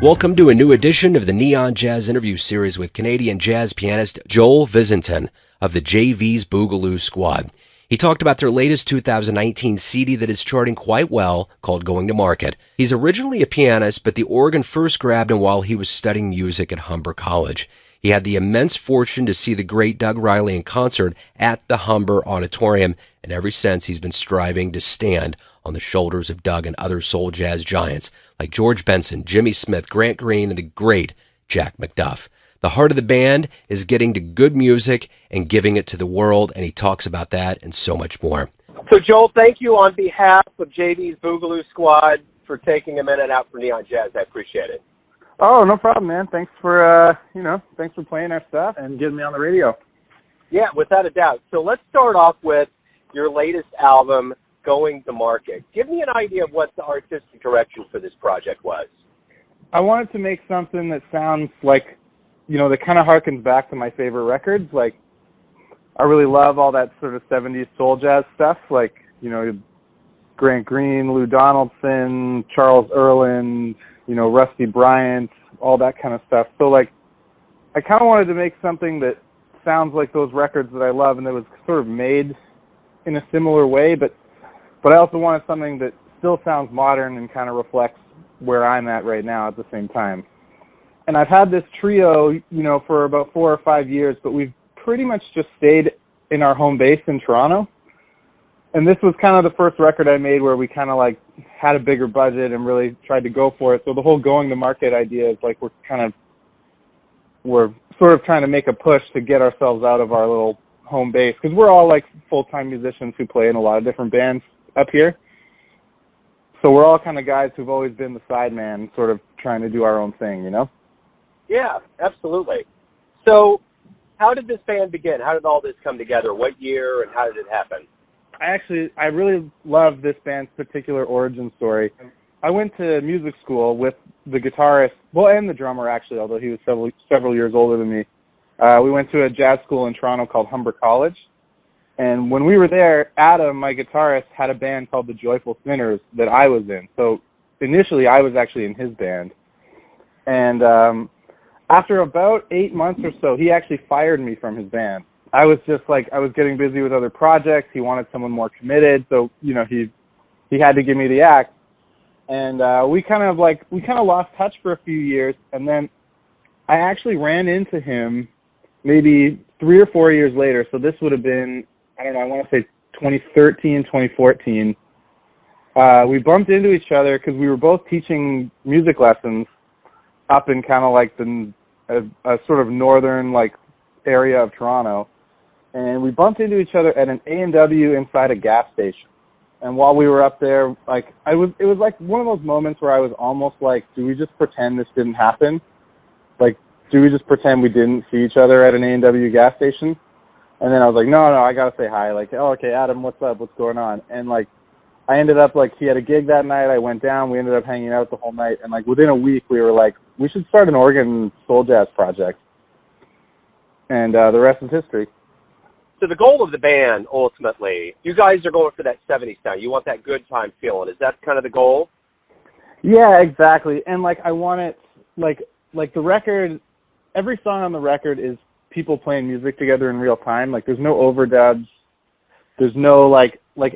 Welcome to a new edition of the Neon Jazz interview series with Canadian jazz pianist Joel Visentin of the JV's Boogaloo Squad. He talked about their latest 2019 CD that is charting quite well, called Going to Market. He's originally a pianist, but the organ first grabbed him while he was studying music at Humber College. He had the immense fortune to see the great Doug Riley in concert at the Humber auditorium, and ever since he's been striving to stand on the shoulders of Doug and other soul jazz giants like George Benson, Jimmy Smith, Grant Green, and the great Jack McDuff. The heart of the band is getting to good music and giving it to the world, and he talks about that and so much more. So, Joel, thank you on behalf of JV's Boogaloo Squad for taking a minute out for Neon Jazz. I appreciate it. Oh, no problem, man. Thanks for, thanks for playing our stuff and getting me on the radio. Yeah, without a doubt. So let's start off with your latest album, Going to Market. Give me an idea of what the artistic direction for this project was. I wanted to make something that sounds like, that kind of harkens back to my favorite records. Like, I really love all that sort of 70s soul jazz stuff, like, Grant Green, Lou Donaldson, Charles Earland, Rusty Bryant, all that kind of stuff. So, like, I kind of wanted to make something that sounds like those records that I love and that was sort of made in a similar way, but I also wanted something that still sounds modern and kind of reflects where I'm at right now at the same time. And I've had this trio, for about 4 or 5 years, but we've pretty much just stayed in our home base in Toronto. And this was kind of the first record I made where we kind of like had a bigger budget and really tried to go for it. So the whole going to market idea is like we're sort of trying to make a push to get ourselves out of our little home base, because we're all like full-time musicians who play in a lot of different bands up here. So we're all kind of guys who've always been the sideman, sort of trying to do our own thing, Yeah, absolutely. So how did this band begin? How did all this come together? What year and how did it happen? I really love this band's particular origin story. I went to music school with the guitarist, and the drummer actually, although he was several years older than me. We went to a jazz school in Toronto called Humber College. And when we were there, Adam, my guitarist, had a band called the Joyful Sinners that I was in. So initially I was actually in his band. And after about 8 months or so, he actually fired me from his band. I was getting busy with other projects. He wanted someone more committed. So, he had to give me the axe. And we kind of lost touch for a few years. And then I actually ran into him maybe 3 or 4 years later. So this would have been, I want to say 2013, 2014. We bumped into each other because we were both teaching music lessons up in kind of like a sort of northern like area of Toronto. And we bumped into each other at an A&W inside a gas station. And while we were up there, it was like one of those moments where I was almost like, do we just pretend this didn't happen? Like, do we just pretend we didn't see each other at an A&W gas station? And then I was like, no, I got to say hi. Like, oh, okay, Adam, what's up? What's going on? And, I ended up, he had a gig that night. I went down. We ended up hanging out the whole night. And, within a week, we were like, we should start an organ soul jazz project. And the rest is history. So the goal of the band, ultimately, you guys are going for that 70s sound. You want that good time feeling. Is that kind of the goal? Yeah, exactly. And, I want it, the record, every song on the record is people playing music together in real time. There's no overdubs. There's no,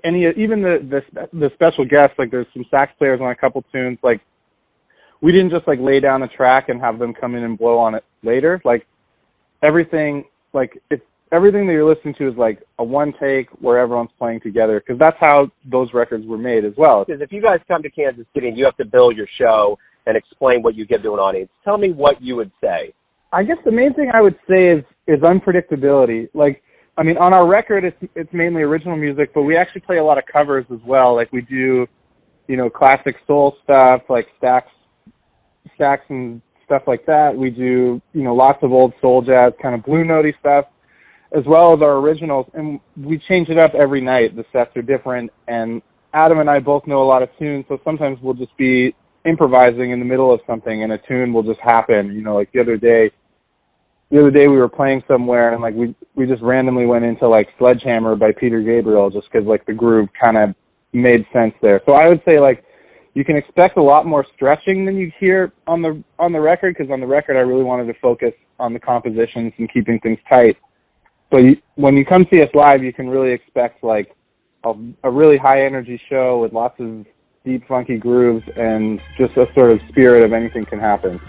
any, even the special guests, there's some sax players on a couple tunes. We didn't just, lay down a track and have them come in and blow on it later. Everything, everything that you're listening to is a one take where everyone's playing together, because that's how those records were made as well. Because if you guys come to Kansas City and you have to build your show and explain what you give to an audience, tell me what you would say. I guess the main thing I would say is unpredictability. On our record, it's mainly original music, but we actually play a lot of covers as well. We do, classic soul stuff, stacks and stuff like that. We do, lots of old soul jazz, kind of blue notey stuff, as well as our originals. And we change it up every night. The sets are different. And Adam and I both know a lot of tunes, so sometimes we'll just be improvising in the middle of something and a tune will just happen. The other day we were playing somewhere and we just randomly went into Sledgehammer by Peter Gabriel just because the groove kind of made sense there. So I would say You can expect a lot more stretching than you hear on the record, because on the record I really wanted to focus on the compositions and keeping things tight. So when you come see us live, you can really expect like a really high energy show with lots of deep, funky grooves and just a sort of spirit of anything can happen.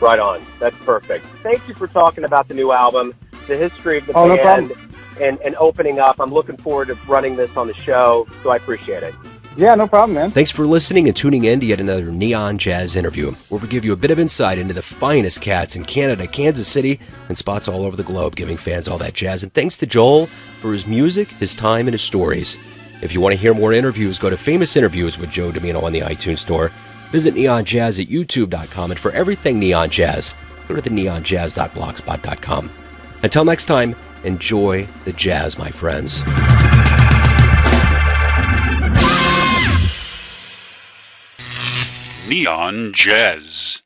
Right on. That's perfect. Thank you for talking about the new album, the history of the no band, problem. and opening up. I'm looking forward to running this on the show, so I appreciate it. Yeah, no problem, man. Thanks for listening and tuning in to yet another Neon Jazz interview, where we give you a bit of insight into the finest cats in Canada, Kansas City, and spots all over the globe, giving fans all that jazz. And thanks to Joel for his music, his time, and his stories. If you want to hear more interviews, go to Famous Interviews with Joe Domino on the iTunes Store. Visit neonjazz at youtube.com, and for everything Neon Jazz, go to the neonjazz.blogspot.com. Until next time, enjoy the jazz, my friends. Neon Jazz.